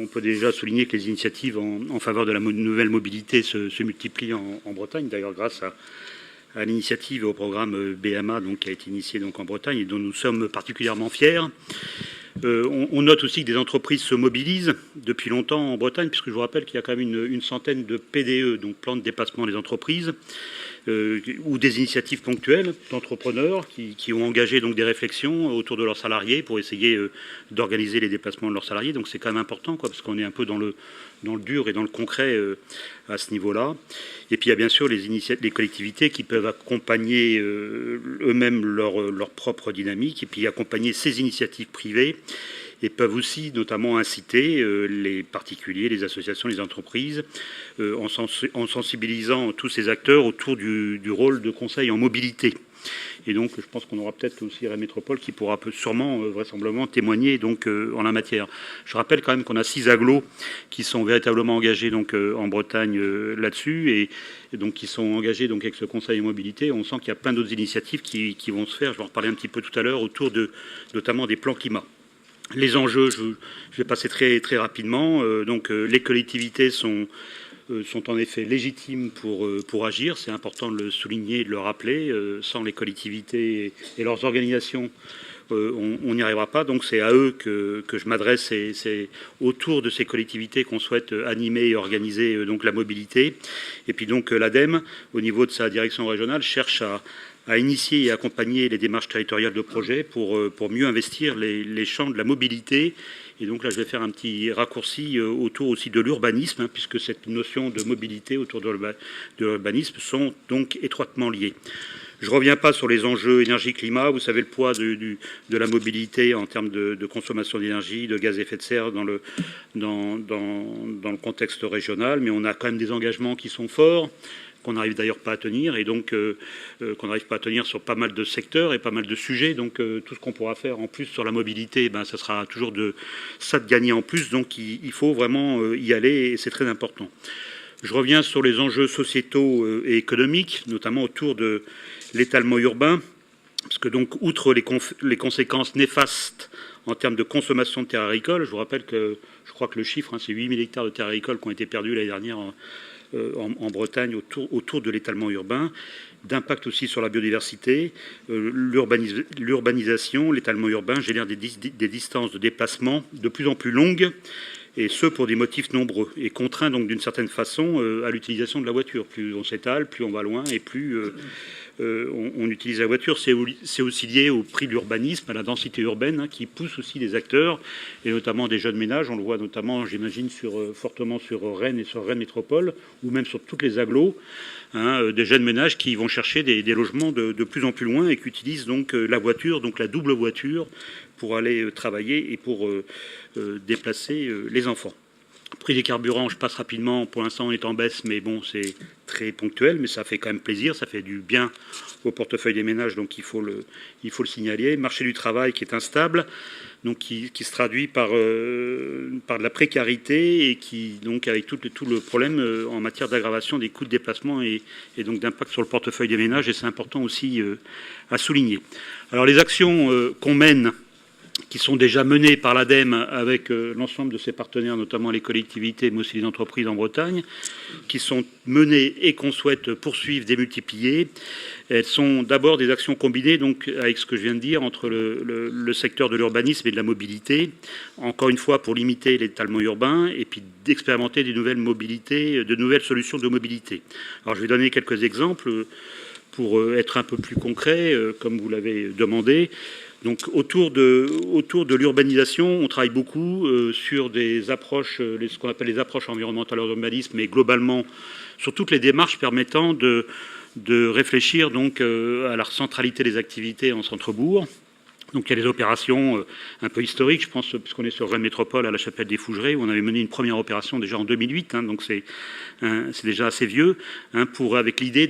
on peut déjà souligner que les initiatives en faveur de la nouvelle mobilité se multiplient en Bretagne, d'ailleurs grâce à l'initiative et au programme BMA donc, qui a été initié donc, en Bretagne et dont nous sommes particulièrement fiers. On note aussi que des entreprises se mobilisent depuis longtemps en Bretagne, puisque je vous rappelle qu'il y a quand même une centaine de PDE, donc plans de déplacement des entreprises, ou des initiatives ponctuelles d'entrepreneurs qui ont engagé donc des réflexions autour de leurs salariés pour essayer d'organiser les déplacements de leurs salariés. Donc c'est quand même important, quoi, parce qu'on est un peu dans le dur et dans le concret à ce niveau-là. Et puis il y a bien sûr les collectivités qui peuvent accompagner eux-mêmes leur propre dynamique et puis accompagner ces initiatives privées et peuvent aussi notamment inciter les particuliers, les associations, les entreprises en sensibilisant tous ces acteurs autour du rôle de conseil en mobilité. Et donc, je pense qu'on aura peut-être aussi la métropole qui pourra sûrement, vraisemblablement, témoigner donc, en la matière. Je rappelle quand même qu'on a 6 agglos qui sont véritablement engagés donc, en Bretagne là-dessus et donc qui sont engagés donc, avec ce conseil en mobilité. On sent qu'il y a plein d'autres initiatives qui vont se faire. Je vais en reparler un petit peu tout à l'heure autour notamment des plans climat. Les enjeux, je vais passer très, très rapidement. Donc, les collectivités sont en effet légitimes pour agir. C'est important de le souligner et de le rappeler. Sans les collectivités et leurs organisations, on n'y arrivera pas. Donc c'est à eux que je m'adresse. C'est autour de ces collectivités qu'on souhaite animer et organiser donc la mobilité. Et puis donc l'ADEME, au niveau de sa direction régionale, cherche à initier et accompagner les démarches territoriales de projet pour mieux investir les champs de la mobilité. Et donc là, je vais faire un petit raccourci autour aussi de l'urbanisme, puisque cette notion de mobilité autour de l'urbanisme sont donc étroitement liées. Je ne reviens pas sur les enjeux énergie-climat. Vous savez le poids de la mobilité en termes de consommation d'énergie, de gaz à effet de serre dans le contexte régional, mais on a quand même des engagements qui sont forts, qu'on n'arrive d'ailleurs pas à tenir, et donc qu'on n'arrive pas à tenir sur pas mal de secteurs et pas mal de sujets. Donc tout ce qu'on pourra faire en plus sur la mobilité, ça sera toujours ça de gagner en plus. Donc il faut vraiment y aller, et c'est très important. Je reviens sur les enjeux sociétaux et économiques, notamment autour de l'étalement urbain, parce que donc, outre les conséquences néfastes en termes de consommation de terres agricoles, je vous rappelle que je crois que le chiffre, c'est 8 000 hectares de terres agricoles qui ont été perdus l'année dernière en Bretagne autour de l'étalement urbain, d'impact aussi sur la biodiversité, l'urbanisation, l'étalement urbain génère des distances de déplacement de plus en plus longues, et ce pour des motifs nombreux, et contraint donc d'une certaine façon à l'utilisation de la voiture. Plus on s'étale, plus on va loin, et plus on utilise la voiture. C'est aussi lié au prix de l'urbanisme, à la densité urbaine, qui pousse aussi des acteurs, et notamment des jeunes ménages. On le voit notamment, j'imagine, fortement sur Rennes et sur Rennes Métropole, ou même sur toutes les agglos, des jeunes ménages qui vont chercher des logements de plus en plus loin et qui utilisent donc la voiture, donc la double voiture, pour aller travailler et pour déplacer les enfants. Prix des carburants, je passe rapidement, pour l'instant on est en baisse, mais bon, c'est très ponctuel, mais ça fait quand même plaisir, ça fait du bien au portefeuille des ménages, donc il faut le signaler. Marché du travail qui est instable, donc qui se traduit par de la précarité et qui, donc avec tout le problème en matière d'aggravation des coûts de déplacement et donc d'impact sur le portefeuille des ménages, et c'est important aussi à souligner. Alors les actions qu'on mène, qui sont déjà menées par l'ADEME avec l'ensemble de ses partenaires, notamment les collectivités, mais aussi les entreprises en Bretagne, qui sont menées et qu'on souhaite poursuivre, démultiplier. Elles sont d'abord des actions combinées, donc avec ce que je viens de dire, entre le secteur de l'urbanisme et de la mobilité, encore une fois pour limiter l'étalement urbain, et puis d'expérimenter de nouvelles solutions de mobilité. Alors je vais donner quelques exemples pour être un peu plus concret, comme vous l'avez demandé. Donc autour de l'urbanisation, on travaille beaucoup sur des approches, ce qu'on appelle les approches environnementales de l'urbanisme, mais globalement sur toutes les démarches permettant de réfléchir donc à la centralité des activités en centre-bourg. Donc il y a des opérations un peu historiques, je pense, puisqu'on est sur Rennes Métropole à la Chapelle des Fougerets, où on avait mené une première opération déjà en 2008, donc c'est déjà assez vieux, avec l'idée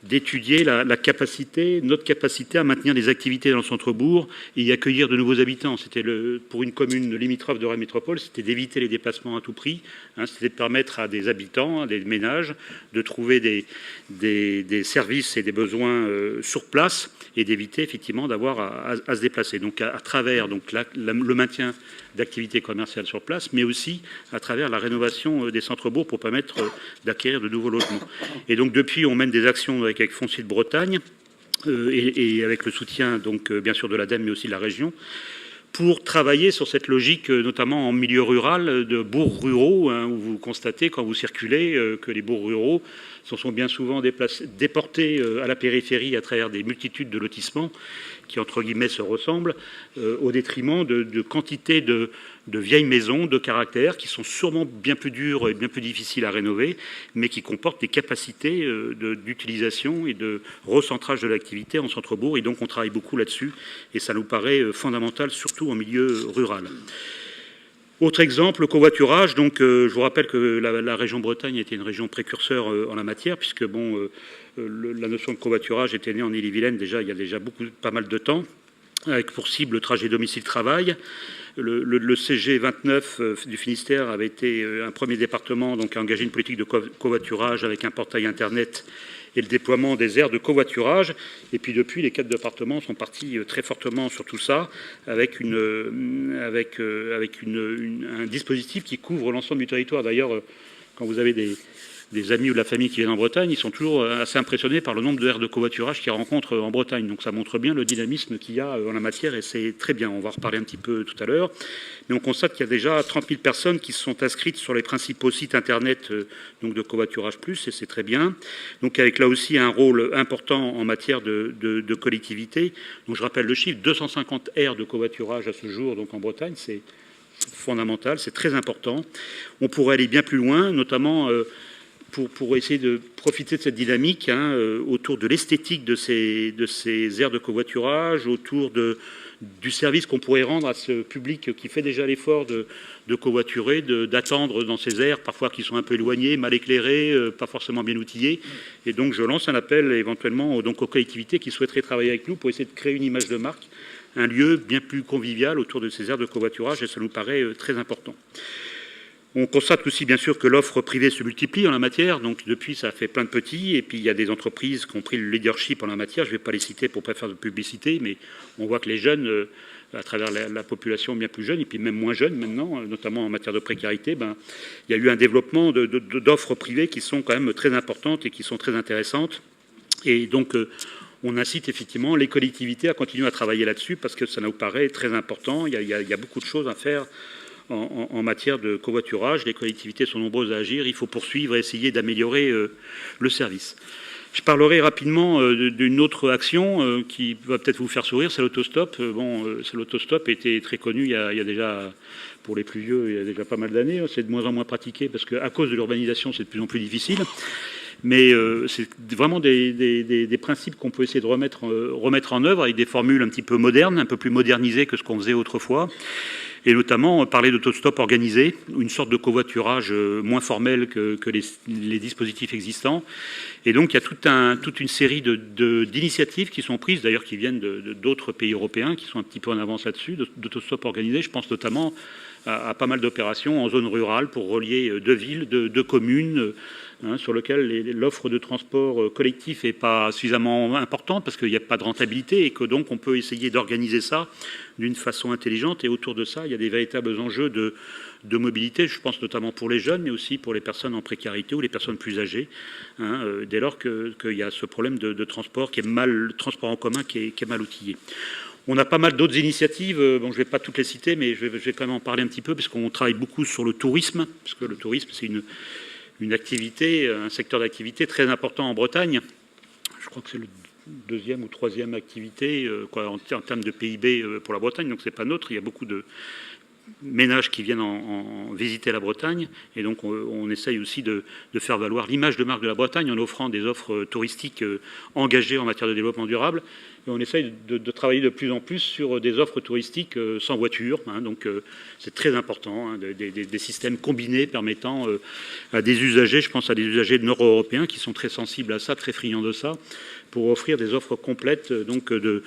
d'étudier notre capacité à maintenir des activités dans le centre-bourg et y accueillir de nouveaux habitants. C'était pour une commune limitrophe de Rennes Métropole, c'était d'éviter les déplacements à tout prix, c'était de permettre à des habitants, à des ménages, de trouver des services et des besoins sur place et d'éviter effectivement d'avoir à se déplacer. Donc à travers le maintien d'activités commerciales sur place, mais aussi à travers la rénovation des centres-bourgs pour permettre d'acquérir de nouveaux logements. Et donc depuis, on mène des actions avec Foncier de Bretagne et avec le soutien donc bien sûr de l'ADEME, mais aussi de la région, pour travailler sur cette logique, notamment en milieu rural, de bourgs ruraux, où vous constatez, quand vous circulez, que les bourgs ruraux se sont bien souvent déportés à la périphérie à travers des multitudes de lotissements qui, entre guillemets, se ressemblent, au détriment de quantité de vieilles maisons de caractère qui sont sûrement bien plus dures et bien plus difficiles à rénover, mais qui comportent des capacités d'utilisation et de recentrage de l'activité en centre-bourg. Et donc, on travaille beaucoup là-dessus, et ça nous paraît fondamental, surtout en milieu rural. Autre exemple, le covoiturage. Donc, je vous rappelle que la région Bretagne était une région précurseur en la matière, puisque la notion de covoiturage était née en Ille-et-Vilaine il y a déjà pas mal de temps, avec pour cible le trajet domicile-travail. Le CG 29 du Finistère avait été un premier département donc, à engager une politique de covoiturage avec un portail Internet et le déploiement des aires de covoiturage. Et puis depuis, les 4 départements sont partis très fortement sur tout ça, avec un dispositif qui couvre l'ensemble du territoire. D'ailleurs, quand vous avez des amis ou de la famille qui viennent en Bretagne, ils sont toujours assez impressionnés par le nombre de aires de covoiturage qu'ils rencontrent en Bretagne. Donc ça montre bien le dynamisme qu'il y a en la matière et c'est très bien. On va en reparler un petit peu tout à l'heure. Mais on constate qu'il y a déjà 30 000 personnes qui se sont inscrites sur les principaux sites internet donc de Covoiturage Plus et c'est très bien. Donc avec là aussi un rôle important en matière de collectivité. Donc je rappelle le chiffre, 250 aires de covoiturage à ce jour donc en Bretagne, c'est fondamental, c'est très important. On pourrait aller bien plus loin, notamment pour essayer de profiter de cette dynamique autour de l'esthétique de ces aires de covoiturage, autour du service qu'on pourrait rendre à ce public qui fait déjà l'effort de covoiturer, d'attendre dans ces aires, parfois qui sont un peu éloignées, mal éclairées, pas forcément bien outillées. Et donc je lance un appel éventuellement donc, aux collectivités qui souhaiteraient travailler avec nous pour essayer de créer une image de marque, un lieu bien plus convivial autour de ces aires de covoiturage, et ça nous paraît très important. On constate aussi, bien sûr, que l'offre privée se multiplie en la matière. Donc, depuis, ça a fait plein de petits. Et puis, il y a des entreprises qui ont pris le leadership en la matière. Je ne vais pas les citer pour ne pas faire de publicité, mais on voit que les jeunes, à travers la population bien plus jeune, et puis même moins jeune maintenant, notamment en matière de précarité, il y a eu un développement d'offres privées qui sont quand même très importantes et qui sont très intéressantes. Et donc, on incite effectivement les collectivités à continuer à travailler là-dessus parce que ça nous paraît très important. Il y a beaucoup de choses à faire en matière de covoiturage. Les collectivités sont nombreuses à agir. Il faut poursuivre et essayer d'améliorer le service. Je parlerai rapidement d'une autre action qui va peut-être vous faire sourire, c'est l'autostop. L'autostop était très connu il y a déjà, pour les plus vieux, il y a déjà pas mal d'années. C'est de moins en moins pratiqué parce qu'à cause de l'urbanisation, c'est de plus en plus difficile. Mais c'est vraiment des principes qu'on peut essayer de remettre en œuvre avec des formules un petit peu modernes, un peu plus modernisées que ce qu'on faisait autrefois. Et notamment parler d'autostop organisé, une sorte de covoiturage moins formel que les dispositifs existants. Et donc il y a toute une série d'initiatives qui sont prises, d'ailleurs qui viennent d'autres pays européens, qui sont un petit peu en avance là-dessus, d'autostop organisé. Je pense notamment à pas mal d'opérations en zone rurale pour relier deux villes, deux communes, sur lesquelles l'offre de transport collectif n'est pas suffisamment importante parce qu'il n'y a pas de rentabilité et que donc on peut essayer d'organiser ça d'une façon intelligente. Et autour de ça, il y a des véritables enjeux de mobilité, je pense notamment pour les jeunes, mais aussi pour les personnes en précarité ou les personnes plus âgées, dès lors qu'il y a ce problème de transport qui est le transport en commun qui est mal outillé. On a pas mal d'autres initiatives, je ne vais pas toutes les citer, mais je vais quand même en parler un petit peu, parce qu'on travaille beaucoup sur le tourisme, parce que le tourisme, c'est une activité, un secteur d'activité très important en Bretagne. Je crois que c'est le deuxième ou troisième activité en termes de PIB pour la Bretagne, donc c'est pas neutre. Il y a beaucoup de ménages qui viennent en visiter la Bretagne, et donc on essaye aussi de faire valoir l'image de marque de la Bretagne en offrant des offres touristiques engagées en matière de développement durable. Et on essaye de travailler de plus en plus sur des offres touristiques sans voiture. Donc c'est très important, des systèmes combinés permettant à des usagers, je pense à des usagers nord-européens qui sont très sensibles à ça, très friands de ça, pour offrir des offres complètes donc, de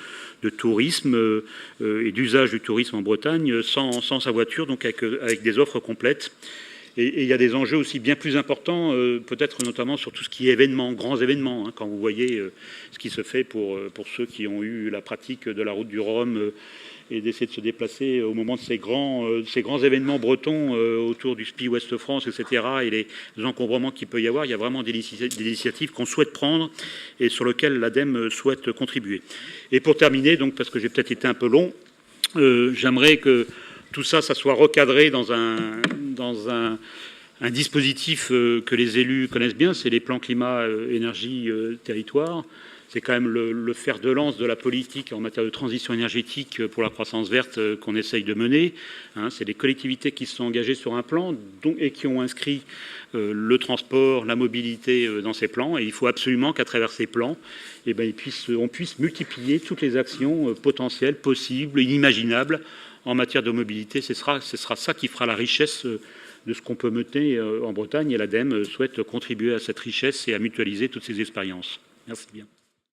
tourisme et d'usage du tourisme en Bretagne sans sa voiture, donc avec des offres complètes. Et il y a des enjeux aussi bien plus importants, peut-être notamment sur tout ce qui est événements, grands événements, quand vous voyez ce qui se fait pour ceux qui ont eu la pratique de la route du Rhum et d'essayer de se déplacer au moment de ces grands événements bretons autour du SPI Ouest-France, etc., et les encombrements qu'il peut y avoir. Il y a vraiment des initiatives qu'on souhaite prendre et sur lesquelles l'ADEME souhaite contribuer. Et pour terminer, donc, parce que j'ai peut-être été un peu long, j'aimerais que tout ça, ça soit recadré dans un dispositif que les élus connaissent bien, c'est les plans climat, énergie, territoire. C'est quand même le fer de lance de la politique en matière de transition énergétique pour la croissance verte qu'on essaye de mener. C'est les collectivités qui se sont engagées sur un plan et qui ont inscrit le transport, la mobilité dans ces plans. Et il faut absolument qu'à travers ces plans, on puisse multiplier toutes les actions potentielles, possibles, inimaginables en matière de mobilité. Ce sera ça qui fera la richesse de ce qu'on peut mener en Bretagne. Et l'ADEME souhaite contribuer à cette richesse et à mutualiser toutes ces expériences. Merci bien.